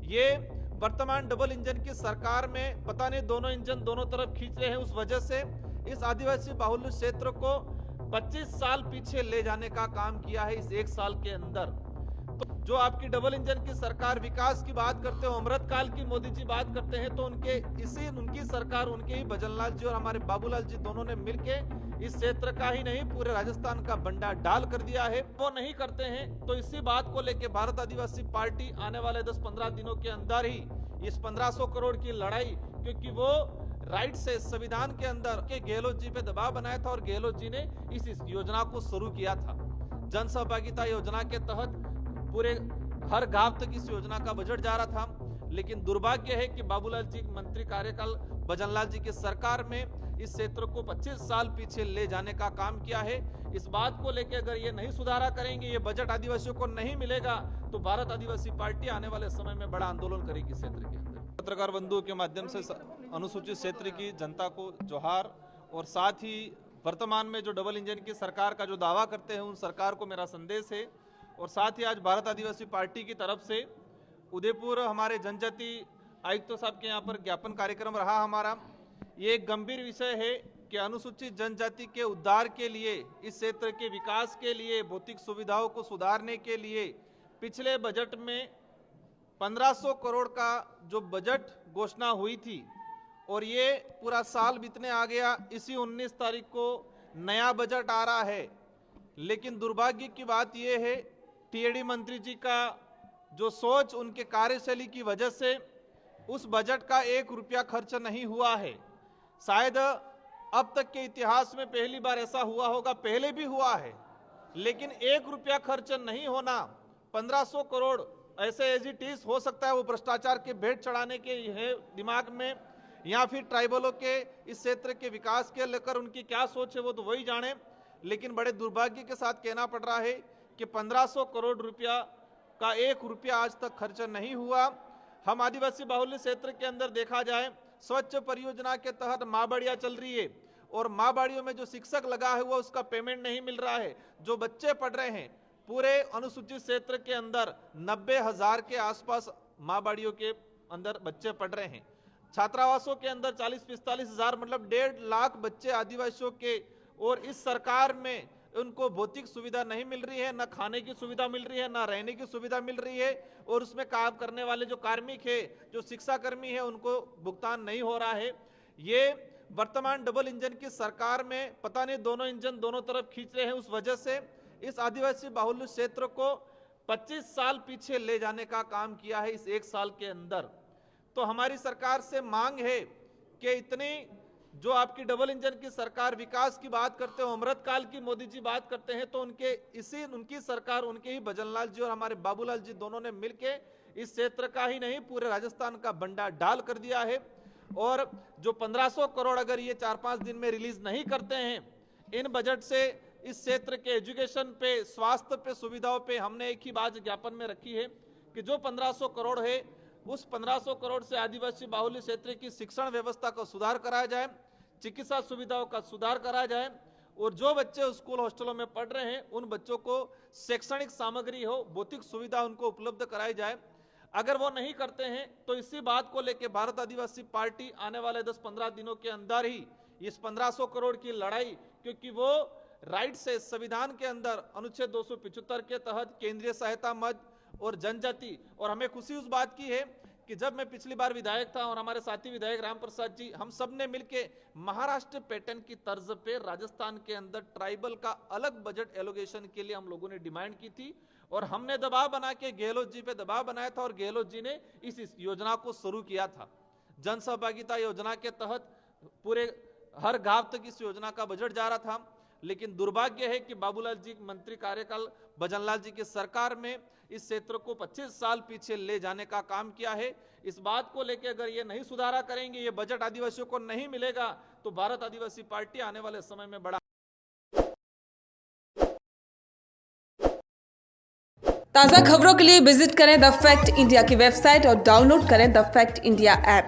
ये वर्तमान double engine की सरकार में पता नहीं दोनों इंजन दोनों तरफ खींच रहे हैं, उस वजह से इस आदिवासी बाहुल्य क्षेत्र को 25 साल पीछे ले जाने का काम किया है इस एक साल के अंदर। तो जो आपकी डबल इंजन की सरकार विकास की बात करते हो, अमृतकाल की मोदी जी बात करते हैं, तो उनकी सरकार, उनके ही भजनलाल जी और हमारे बाबूलाल जी दोनों ने मिलके इस क्षेत्र का ही नहीं पूरे राजस्थान का बंडा डाल कर दिया है। वो नहीं करते हैं तो इसी बात को लेकर भारत आदिवासी पार्टी आने वाले 10-15 दिनों के अंदर ही इस 1500 करोड़ की लड़ाई, क्योंकि वो राइट से संविधान के अंदर के गहलोत जी पे दबाव बनाया था और गहलोत जी ने इस योजना को शुरू किया था। जन सहभागिता योजना के तहत पूरे हर गांव तक इस योजना का बजट जा रहा था, लेकिन दुर्भाग्य है कि बाबूलाल जी मंत्री कार्यकाल भजनलाल जी की सरकार में इस क्षेत्र को 25 साल पीछे ले जाने का काम किया है। इस बात को लेकर अगर ये नहीं सुधारा करेंगे, ये बजट आदिवासियों को नहीं मिलेगा, तो भारत आदिवासी पार्टी आने वाले समय में बड़ा आंदोलन करेगी क्षेत्र के अंदर। पत्रकार बंधुओं के माध्यम से अनुसूचित क्षेत्र की जनता को जोहार, और साथ ही वर्तमान में जो डबल इंजन की सरकार का जो दावा करते हैं उन सरकार को मेरा संदेश है। और साथ ही आज भारत आदिवासी पार्टी की तरफ से उदयपुर हमारे जनजाति आयुक्त साहब के यहाँ पर ज्ञापन कार्यक्रम रहा हमारा। ये एक गंभीर विषय है कि अनुसूचित जनजाति के उद्धार के लिए, इस क्षेत्र के विकास के लिए, भौतिक सुविधाओं को सुधारने के लिए पिछले बजट में 1500 करोड़ का जो बजट घोषणा हुई थी, और ये पूरा साल बीतने आ गया, इसी 19 तारीख को नया बजट आ रहा है। लेकिन दुर्भाग्य की बात यह है, टीएडी मंत्री जी का जो सोच, उनके कार्यशैली की वजह से उस बजट का 1 रुपया खर्च नहीं हुआ है। शायद अब तक के इतिहास में पहली बार ऐसा हुआ होगा, पहले भी हुआ है, लेकिन 1 रुपया खर्च नहीं होना, 1500 करोड़ ऐसे एज इट इज हो सकता है वो भ्रष्टाचार के भेंट चढ़ाने के है दिमाग में, या फिर ट्राइबलों के इस क्षेत्र के विकास के लेकर उनकी क्या सोच है वो तो वही जाने। लेकिन बड़े दुर्भाग्य के साथ कहना पड़ रहा है कि 1500 करोड़ रुपया का 1 रुपया आज तक खर्च नहीं हुआ। हम आदिवासी बाहुल्य क्षेत्र के अंदर देखा जाए, स्वच्छ परियोजना के तहत माँ बाड़ियाँ चल रही है, और माँ बाड़ियों में जो शिक्षक लगा हुआ उसका पेमेंट नहीं मिल रहा है। जो बच्चे पढ़ रहे हैं, पूरे अनुसूचित क्षेत्र के अंदर 90,000 के आसपास माँ बाड़ियों के अंदर बच्चे पढ़ रहे हैं। छात्रावासों के अंदर 40-45 हजार, मतलब 1.5 लाख बच्चे आदिवासियों के, और इस सरकार में उनको भौतिक सुविधा नहीं मिल रही है, न खाने की सुविधा मिल रही है, न रहने की सुविधा मिल रही है, और उसमें काम करने वाले जो कार्मिक है, जो शिक्षा कर्मी है, उनको भुगतान नहीं हो रहा है। ये वर्तमान डबल इंजन की सरकार में पता नहीं दोनों इंजन दोनों तरफ खींच रहे हैं, उस वजह से इस आदिवासी बाहुल्य क्षेत्र को 25 साल पीछे ले जाने का काम किया है इस एक साल के अंदर। तो हमारी सरकार से मांग है कि इतनी जो आपकी डबल इंजन की सरकार विकास की बात करते हो, अमृतकाल की मोदी जी बात करते हैं, तो उनकी सरकार, उनके ही भजनलाल जी और हमारे बाबूलाल जी दोनों ने मिलके इस क्षेत्र का ही नहीं पूरे राजस्थान का बंडा डाल कर दिया है। और जो 1500 करोड़ अगर ये 4-5 दिन में रिलीज नहीं करते हैं, इन बजट से इस क्षेत्र के एजुकेशन पे, स्वास्थ्य पे, सुविधाओं पे हमने एक ही बात ज्ञापन में रखी है कि जो 1500 करोड़ है, उस 1500 करोड़ से आदिवासी बाहुल्य क्षेत्र की शिक्षण व्यवस्था का सुधार कराया जाए, चिकित्सा सुविधाओं का सुधार कराया जाए, और जो बच्चे स्कूल हॉस्टलों में पढ़ रहे हैं उन बच्चों को शैक्षणिक सामग्री हो, भौतिक सुविधा उनको उपलब्ध कराई जाए। अगर वो नहीं करते हैं तो इसी बात को लेकर भारत आदिवासी पार्टी आने वाले 10-15 दिनों के अंदर ही इस 1500 करोड़ की लड़ाई, क्योंकि वो राइट से संविधान के अंदर अनुच्छेद 275 के तहत केंद्रीय सहायता मद और जनजाति, और हमें खुशी उस बात की है कि जब मैं पिछली बार विधायक था और हमारे साथी विधायक राम प्रसाद जी, हम सब ने मिलकर महाराष्ट्र पैटर्न की तर्ज पे राजस्थान के अंदर ट्राइबल का अलग बजट एलोकेशन के लिए हम लोगों ने डिमांड की थी, और हमने दबाव बना के गहलोत जी पे दबाव बनाया था, और गहलोत जी ने इस योजना को शुरू किया था। जन सहभागिता योजना के तहत पूरे हर गांव तक इस योजना का बजट जा रहा था, लेकिन दुर्भाग्य है कि बाबूलाल जी मंत्री कार्यकाल भजनलाल जी की सरकार में इस क्षेत्र को 25 साल पीछे ले जाने का काम किया है। इस बात को लेकर अगर ये नहीं सुधारा करेंगे, ये बजट आदिवासियों को नहीं मिलेगा, तो भारत आदिवासी पार्टी आने वाले समय में बड़ा। ताज़ा खबरों के लिए विजिट करें द फैक्ट इंडिया की वेबसाइट और डाउनलोड करें द फैक्ट इंडिया ऐप।